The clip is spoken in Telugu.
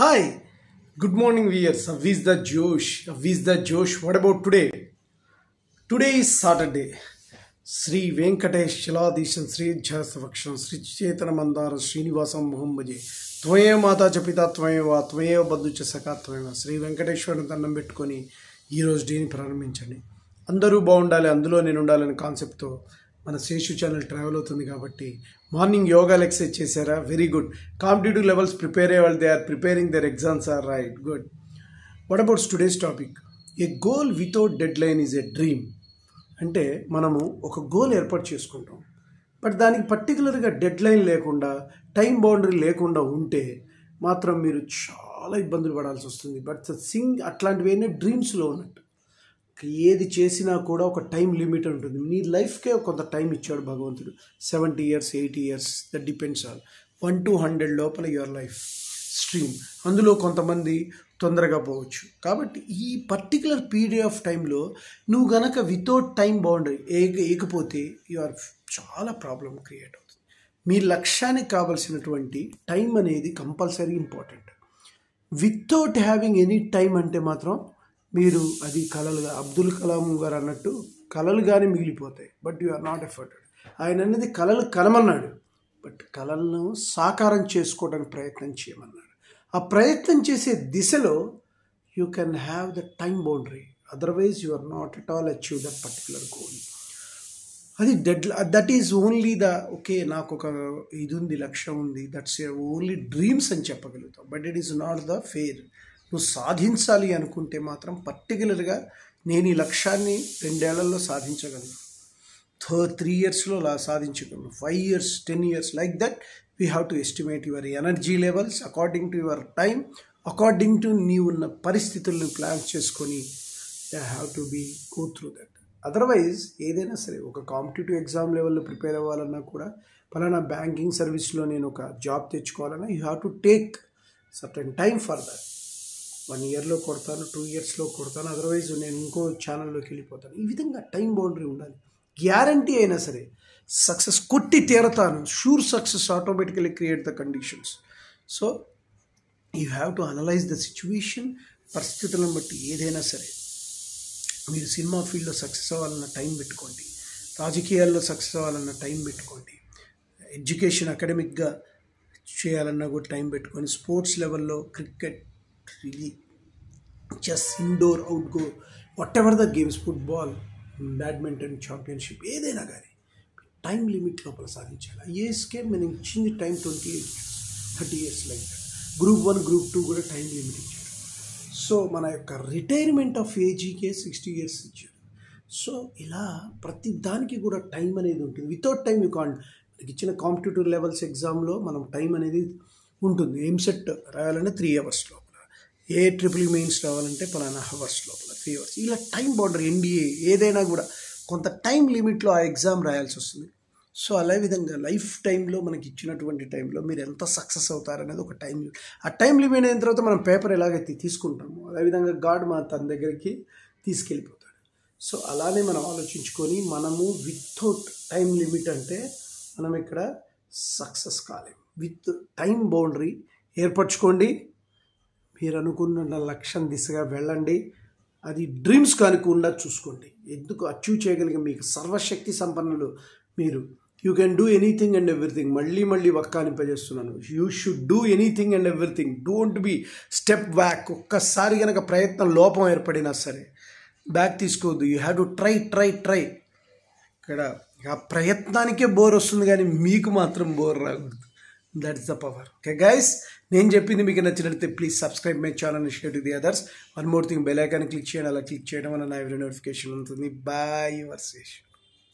Hi, good morning, viewers. Avvis the Josh. Avvis the Josh. What about today? Today is Saturday. Sri Venkatesh Chaladishan Sri Jasavaksham Sri Chetana Mandara Srinivasam Muhammaje Tvaya Mata Chapita Tvaya Tvaya Baducha Saka Tvaya Sri Venkateshwara దండం పెట్టుకొని ఈ రోజు డేని ప్రారంభించండి. అందరూ బాగుండాలి, అందులో నేను ఉండాలనే కాన్సెప్ట్తో మన శేషు ఛానల్ ట్రావెల్ అవుతుంది కాబట్టి మార్నింగ్ యోగా ఎక్సర్సైజ్ చేశారా? Very good. Competitive levels prepare అయ్యే వాళ్ళు they are preparing their exams are right, good. What about today's topic? A goal without deadline is a dream. అంటే మనము ఒక గోల్ ఏర్పాటు చేసుకుంటాం, బట్ దానికి పర్టికులర్గా డెడ్ లైన్ లేకుండా, టైం బౌండరీ లేకుండా ఉంటే మాత్రం మీరు చాలా ఇబ్బందులు పడాల్సి వస్తుంది. బట్ అట్లాంటివన్నీ డ్రీమ్స్లో ఉన్నట్టు. ఏది చేసినా కూడా ఒక టైం లిమిట్ ఉంటుంది. నీ లైఫ్కే కొంత టైం ఇచ్చాడు భగవంతుడు. 70 years, 80 years, that depends on 1 to 100 లోపల యువర్ లైఫ్ స్ట్రీమ్. అందులో కొంతమంది తొందరగా పోవచ్చు. కాబట్టి ఈ పర్టికులర్ పీరియడ్ ఆఫ్ టైంలో నువ్వు గనక వితౌట్ టైం బౌండరీ ఏకపోతే యువర్ చాలా ప్రాబ్లం క్రియేట్ అవుతుంది. మీ లక్ష్యానికి కావాల్సినటువంటి టైం అనేది compulsory important. Without having any time అంటే మాత్రం మీరు అది కలలుగా, అబ్దుల్ కలాం గారు అన్నట్టు కలలుగానే మిగిలిపోతాయి. But you are not efforted. ఆయన అనేది కలలు కనమన్నాడు, బట్ కలలను సాకారం చేసుకోవడానికి ప్రయత్నం చేయమన్నాడు. ఆ ప్రయత్నం చేసే దిశలో you can have the time boundary, otherwise you are not at all achieve that particular goal. అది that is only the okay, నాకు ఒక ఇది ఉంది, లక్ష్యం ఉంది, దట్స్ ఓన్లీ డ్రీమ్స్ అని చెప్పగలుగుతాం. But it is not the fair. నువ్వు సాధించాలి అనుకుంటే మాత్రం పర్టికులర్గా నేను ఈ లక్ష్యాన్ని 2 ఏళ్లలో సాధించగలను, 3 yearsలో సాధించగలను, 5 years, 10 years, like that we have to estimate your energy levels according to your time, according to నీవున్న పరిస్థితులను ప్లాన్ చేసుకొని they have to be go through that. Otherwise ఏదైనా సరే ఒక కాంపిటేటివ్ ఎగ్జామ్ లెవెల్లో ప్రిపేర్ అవ్వాలన్నా కూడా, పలానా బ్యాంకింగ్ సర్వీస్లో నేను ఒక జాబ్ తెచ్చుకోవాలన్నా you have to take certain time for that. 1 yearలో కొడతాను, 2 yearsలో కొడతాను, అదర్వైజ్ నేను ఇంకో ఛానల్లోకి వెళ్ళిపోతాను. ఈ విధంగా టైం బౌండరీ ఉండాలి. గ్యారంటీ అయినా సరే సక్సెస్ కొట్టి తీరతాను, sure success automatically create the conditions. So you have to analyse the situation, పరిస్థితులను బట్టి ఏదైనా సరే. మీరు సినిమా ఫీల్డ్లో సక్సెస్ అవ్వాలన్న టైం పెట్టుకోండి, రాజకీయాల్లో సక్సెస్ అవ్వాలన్న టైం పెట్టుకోండి, ఎడ్యుకేషన్ అకాడమిక్గా చేయాలన్నా కూడా టైం పెట్టుకోండి, స్పోర్ట్స్ లెవెల్లో క్రికెట్, ఇది chess, indoor, outdoor, whatever the games, football, badminton, championship, ఏదైనా కానీ టైం లిమిట్ లోపల సాధించాలి. ఐఏఎస్కే మనం ఇచ్చింది time 28 years, 30 years like that. Group 1, Group 2 కూడా టైం లిమిట్ ఇచ్చారు. సో మన యొక్క రిటైర్మెంట్ ఆఫ్ ఏజీకే 60 years ఇచ్చారు. సో ఇలా ప్రతి దానికి కూడా టైం అనేది ఉంటుంది. Without time you can't. మనకి ఇచ్చిన కాంపిటేటివ్ లెవెల్స్ ఎగ్జామ్లో మనం టైం అనేది ఉంటుంది. ఎంసెట్ రాయాలంటే 3 hours లోపల, ట్రిపుల్ మెయిన్స్ రావాలంటే పలానా అవర్స్ లోపల 3 hours. ఇలా టైం బౌండరీ, ఎన్డీఏ ఏదైనా కూడా కొంత టైం లిమిట్లో ఆ ఎగ్జామ్ రాయాల్సి వస్తుంది. సో అలా విధంగా లైఫ్ టైంలో మనకి ఇచ్చినటువంటి టైంలో మీరు ఎంత సక్సెస్ అవుతారనేది ఒక టైం లిమిట్. ఆ టైం లిమిట్ అయిన తర్వాత మనం పేపర్ ఎలాగైతే తీసుకుంటామో అదేవిధంగా గాడ్ తన దగ్గరికి తీసుకెళ్ళిపోతాడు. సో అలానే మనం ఆలోచించుకొని మనము వితౌట్ టైం లిమిట్ అంటే మనం ఇక్కడ సక్సెస్ కాలేము. విత్ టైం బౌండరీ ఏర్పరచుకోండి. మీరు అనుకున్న లక్ష్యం దిశగా వెళ్ళండి. అది డ్రీమ్స్ కానుకుండా చూసుకోండి. ఎందుకు అచీవ్ చేయగలిగే మీకు సర్వశక్తి సంపన్నులు మీరు. You can do anything and everything. మళ్ళీ వక్కానింపజేస్తున్నాను. You should do anything and everything. Don't be step back. ఒక్కసారి కనుక ప్రయత్నం లోపం ఏర్పడినా సరే బ్యాక్ తీసుకోవద్దు. You have to try. ఇక్కడ ఆ ప్రయత్నానికే బోర్ వస్తుంది కానీ మీకు మాత్రం బోర్ రాకూడదు. That's the power. Okay guys, నేను చెప్పింది మీకు నచ్చినట్లయితే please subscribe my channel and share to the others. One more thing, bell icon click చేయండి. అలా క్లిక్ చేయడం వల్ల నా ఎవరీ నోటిఫికేషన్ ఉంటుంది. Bye, your Sesh.